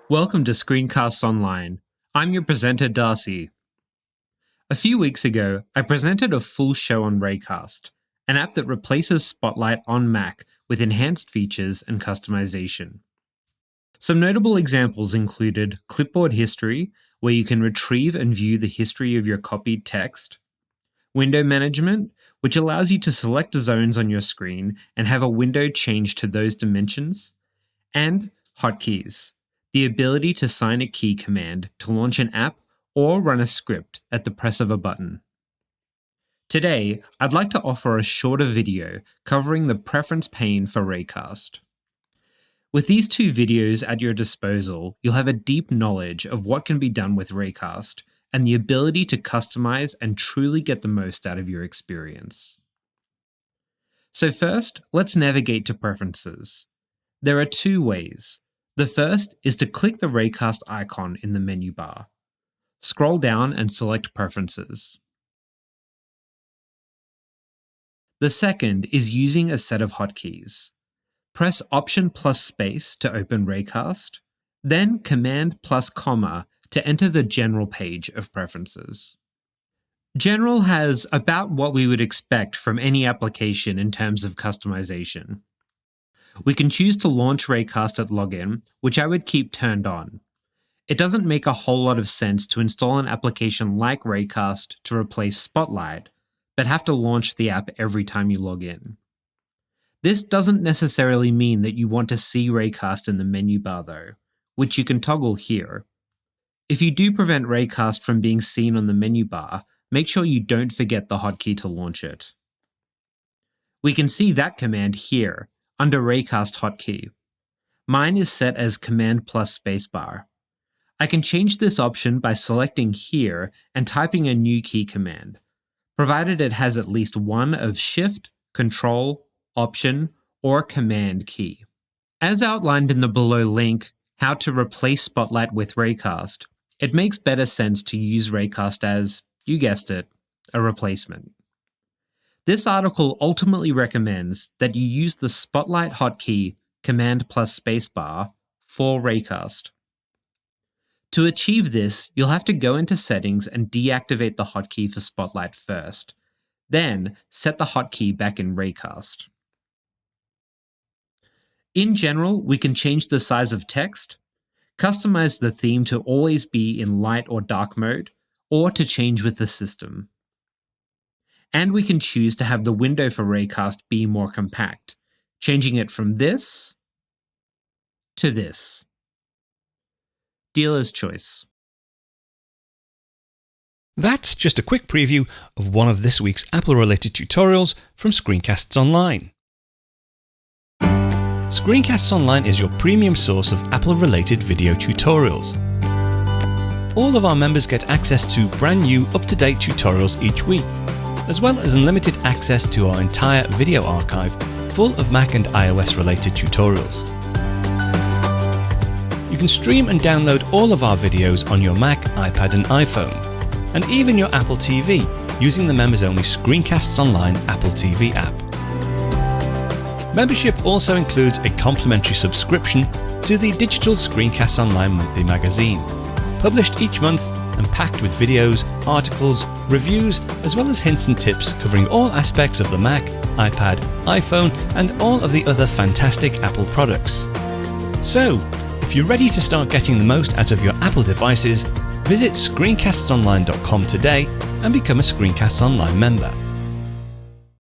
Welcome to Screencasts Online. I'm your presenter, Darcy. A few weeks ago, I presented a full show on Raycast, an app that replaces Spotlight on Mac with enhanced features and customization. Some notable examples included clipboard history, where you can retrieve and view the history of your copied text, window management, which allows you to select zones on your screen and have a window change to those dimensions, and hotkeys, the ability to sign a key command to launch an app or run a script at the press of a button. Today, I'd like to offer a shorter video covering the preference pane for Raycast. With these two videos at your disposal, you'll have a deep knowledge of what can be done with Raycast and the ability to customize and truly get the most out of your experience. So first, let's navigate to Preferences. There are two ways. The first is to click the Raycast icon in the menu bar. Scroll down and select Preferences. The second is using a set of hotkeys. Press Option plus space to open Raycast, then Command plus comma to enter the General page of Preferences. General has about what we would expect from any application in terms of customization. We can choose to launch Raycast at login, which I would keep turned on. It doesn't make a whole lot of sense to install an application like Raycast to replace Spotlight, but have to launch the app every time you log in. This doesn't necessarily mean that you want to see Raycast in the menu bar though, which you can toggle here. If you do prevent Raycast from being seen on the menu bar, make sure you don't forget the hotkey to launch it. We can see that command here, under Raycast hotkey. Mine is set as Command plus spacebar. I can change this option by selecting here and typing a new key command, provided it has at least one of Shift, Control, Option, or Command key. As outlined in the below link, How to Replace Spotlight with Raycast, it makes better sense to use Raycast as, you guessed it, a replacement. This article ultimately recommends that you use the Spotlight hotkey, Command plus spacebar, for Raycast. To achieve this, you'll have to go into Settings and deactivate the hotkey for Spotlight first, then set the hotkey back in Raycast. In general, we can change the size of text, customize the theme to always be in light or dark mode, or to change with the system. And we can choose to have the window for Raycast be more compact, changing it from this to this. Dealer's choice. That's just a quick preview of one of this week's Apple-related tutorials from Screencasts Online. Screencasts Online is your premium source of Apple-related video tutorials. All of our members get access to brand new, up-to-date tutorials each week, as well as unlimited access to our entire video archive full of Mac and iOS related tutorials. You can stream and download all of our videos on your Mac, iPad and iPhone, and even your Apple TV using the members-only Screencasts Online Apple TV app. Membership also includes a complimentary subscription to the digital Screencasts Online monthly magazine, published each month and packed with videos, articles, reviews, as well as hints and tips covering all aspects of the Mac, iPad, iPhone, and all of the other fantastic Apple products. So, if you're ready to start getting the most out of your Apple devices, visit screencastsonline.com today and become a Screencasts Online member.